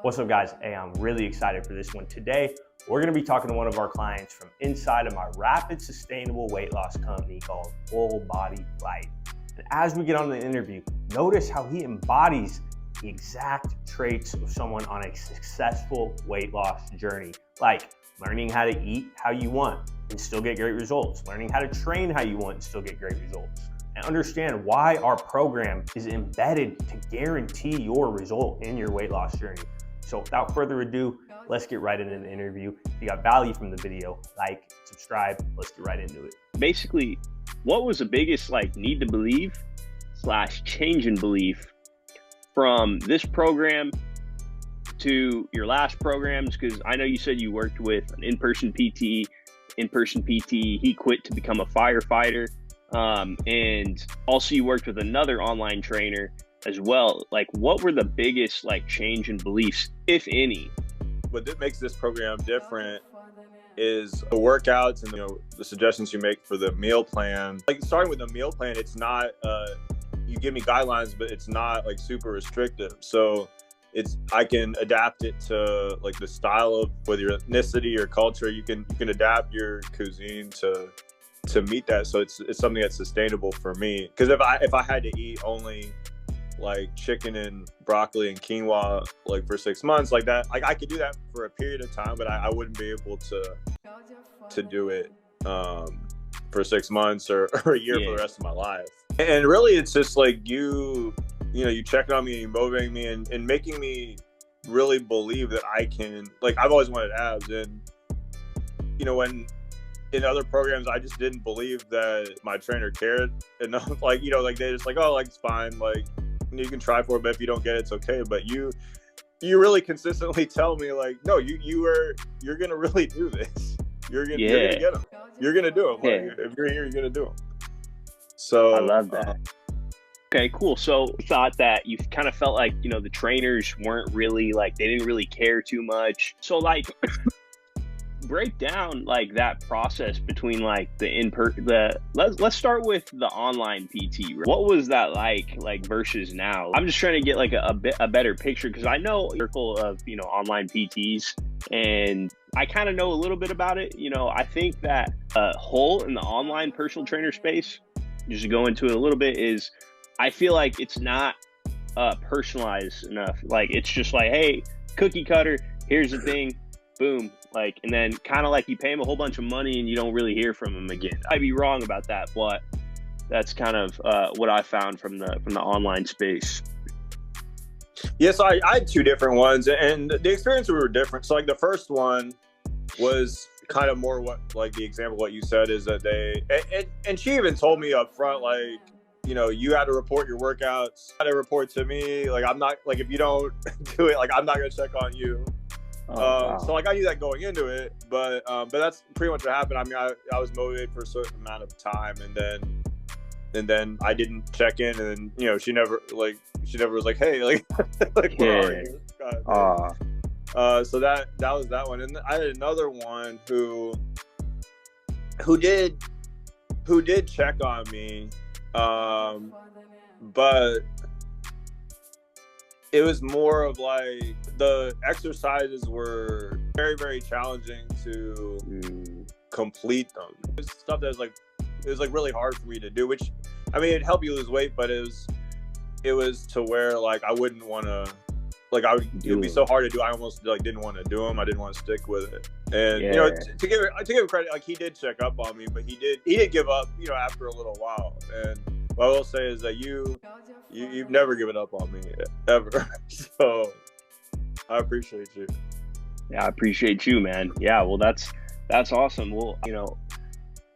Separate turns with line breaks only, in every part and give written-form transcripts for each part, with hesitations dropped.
What's up, guys? Hey, I'm really excited for this one. Today, we're going to be talking to one of our clients from inside of my rapid sustainable weight loss company called FullBodyFlight. And as we get on the interview, notice how he embodies the exact traits of someone on a successful weight loss journey, like learning how to eat how you want and still get great results, learning how to train how you want and still get great results, and understand why our program is embedded to guarantee your result in your weight loss journey. So without further ado, let's get right into the interview. If you got value from the video, like, subscribe, let's get right into it.
Basically, what was the biggest need to believe / change in belief from this program to your last programs? Because I know you said you worked with an in-person PT. He quit to become a firefighter. And also you worked with another online trainer as well. What were the biggest change in beliefs, if any?
What makes this program different is the workouts and the suggestions you make for the meal plan. Starting with the meal plan, it's not you give me guidelines, but it's not super restrictive. So I can adapt it to the style of whether your ethnicity or culture. You can adapt your cuisine to meet that. So it's something that's sustainable for me. Because if I had to eat only chicken and broccoli and quinoa for 6 months that, I could do that for a period of time, but I wouldn't be able to do it for 6 months or a year for the rest of my life. And really it's just you checking on me and motivating me and making me really believe that I can, I've always wanted abs, and when in other programs I just didn't believe that my trainer cared enough. They just oh, it's fine, you can try for it, but if you don't get it, it's okay. But you really consistently tell me no, you're gonna really do this. You're gonna get them. You're gonna do them. If you're here, you're gonna do them. So
I love that. Okay, cool. So you thought that you kind of felt the trainers weren't really they didn't really care too much. So break down that process between let's start with the online PT. What was that like versus now? I'm just trying to get a better picture, because I know a circle of online PTs, and I kind of know a little bit about it. I think that a hole in the online personal trainer space, just to go into it a little bit, is I feel it's not personalized enough. It's just hey, cookie cutter, here's the thing, boom. And then kind of you pay him a whole bunch of money and you don't really hear from him again. I'd be wrong about that, but that's kind of what I found from the online space.
Yeah, so I had two different ones, and the experiences were different. So the first one was kind of more what the example what you said is that they and she even told me up front you had to report your workouts, you had to report to me. I'm not if you don't do it, I'm not gonna check on you. Wow. So I knew that going into it, but that's pretty much what happened. I mean, I was motivated for a certain amount of time, and then I didn't check in, and then she never was hey, where are you? So that was that one, and I had another one who did check on me, but it was more of the exercises were very, very challenging to complete them. It was stuff that was really hard for me to do, which, I mean, it'd help you lose weight, but it was to where I wouldn't want to, it would be so hard to do. I almost didn't want to do them. I didn't want to stick with it. And, to give him credit, he did check up on me, but he did give up, after a little while. And what I will say is that you've never given up on me, ever. So I appreciate you.
Yeah, I appreciate you, man. Yeah, well, that's awesome. Well,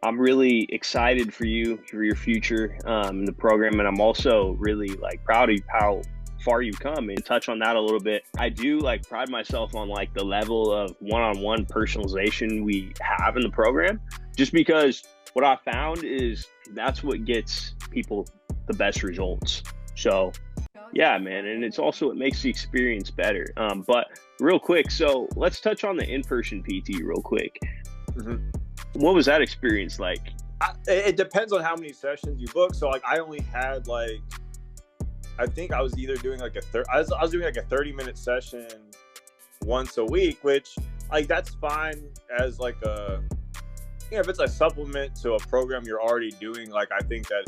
I'm really excited for you, for your future in the program, and I'm also really proud of how far you've come. And touch on that a little bit, I do pride myself on the level of one-on-one personalization we have in the program, just because what I found is that's what gets people the best results. So yeah, man. And it makes the experience better. But real quick, so let's touch on the in-person PT real quick. Mm-hmm. What was that experience like?
It depends on how many sessions you book. So I only had I think I was either doing I was doing a 30-minute session once a week, which like that's fine as like a, you know, if it's a supplement to a program you're already doing, like I think that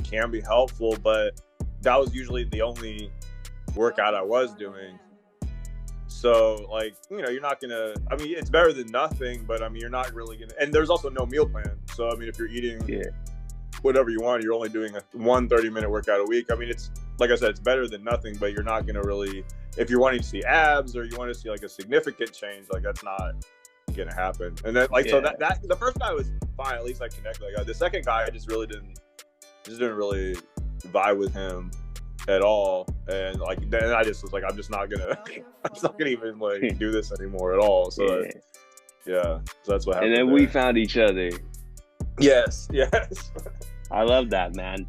can be helpful, but that was usually the only workout I was doing. So like, you know, you're not gonna, I mean, it's better than nothing, but I mean, you're not really gonna, and there's also no meal plan. So I mean, if you're eating whatever you want, you're only doing one 30-minute workout a week. I mean, it's, like I said, it's better than nothing, but you're not gonna really, if you're wanting to see abs or you want to see like a significant change, like that's not gonna happen. And then like, so that the first guy was fine, at least I connected. Like the second guy, I just didn't really vibe with him at all, and like then I just was like, I'm just not gonna even like do this anymore at all. So so that's what happened.
And then we found each other.
Yes.
I love that, man.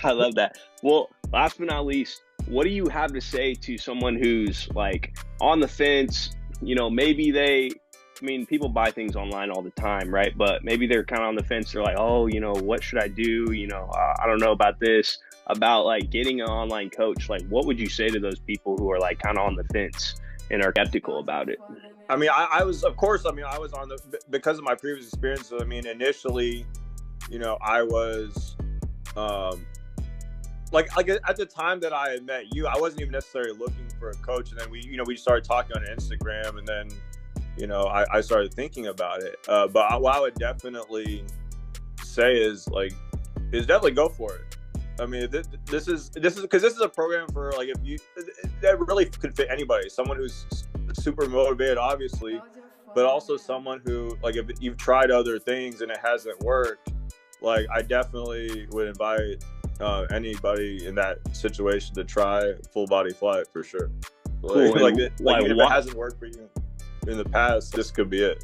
I love that. Well, last but not least, what do you have to say to someone who's like on the fence? You know, maybe people buy things online all the time, right? But maybe they're kind of on the fence. They're like, oh, you know, what should I do? You know, I don't know about this, about like getting an online coach. Like, what would you say to those people who are like kind of on the fence and are skeptical about it?
I mean, I was on because of my previous experiences. I mean, initially, you know, I was, like at the time that I had met you, I wasn't even necessarily looking for a coach. And then we started talking on Instagram, and then, you know, I started thinking about it. But what I would definitely say is definitely go for it. I mean, this is because this is a program for like, that really could fit anybody. Someone who's super motivated, obviously, but also someone who, like, if you've tried other things and it hasn't worked, like I definitely would invite anybody in that situation to try FullBodyFlight for sure.
Cool.
If it hasn't worked for you in the past, this could be it.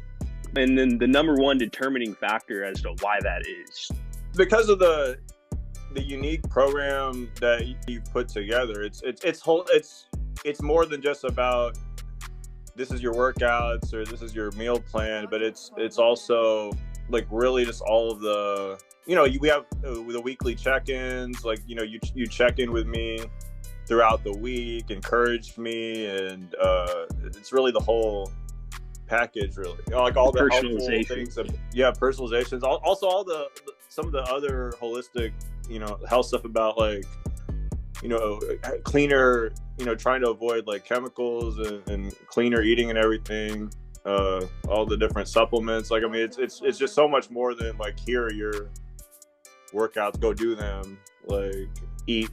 And then the number one determining factor as to why that is
because of the unique program that you've put together. It's more than just about this is your workouts or this is your meal plan, but it's also like really just all of the, you know, we have the weekly check-ins, like, you know, you check in with me throughout the week, encourage me, and it's really the whole package, really, you know, like all the helpful things personalizations, also all the some of the other holistic, you know, health stuff about like, you know, cleaner, you know, trying to avoid like chemicals and cleaner eating and everything, all the different supplements. Like, I mean, it's just so much more than like, here are your workouts, go do them, like eat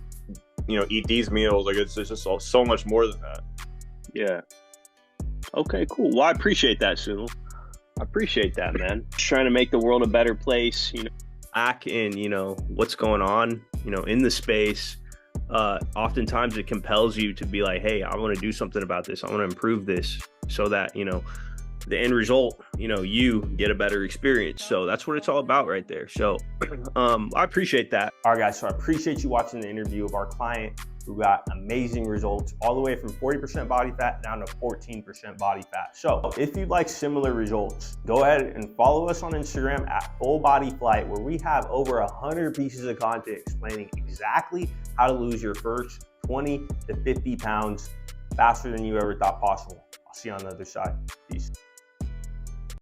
these meals. Like it's just so much more than that.
Yeah. Okay, cool. Well, I appreciate that, Sunil. I appreciate that, man. Just trying to make the world a better place, you know.
Back in, you know, what's going on, you know, in the space. Oftentimes it compels you to be like, hey, I want to do something about this. I want to improve this so that, you know, the end result, you know, you get a better experience. So that's what it's all about right there. So I appreciate that. All right, guys. So I appreciate you watching the interview of our client who got amazing results all the way from 40% body fat down to 14% body fat. So if you'd like similar results, go ahead and follow us on Instagram at FullBodyFlight, where we have over 100 pieces of content explaining exactly how to lose your first 20 to 50 pounds faster than you ever thought possible. I'll see you on the other side. Peace.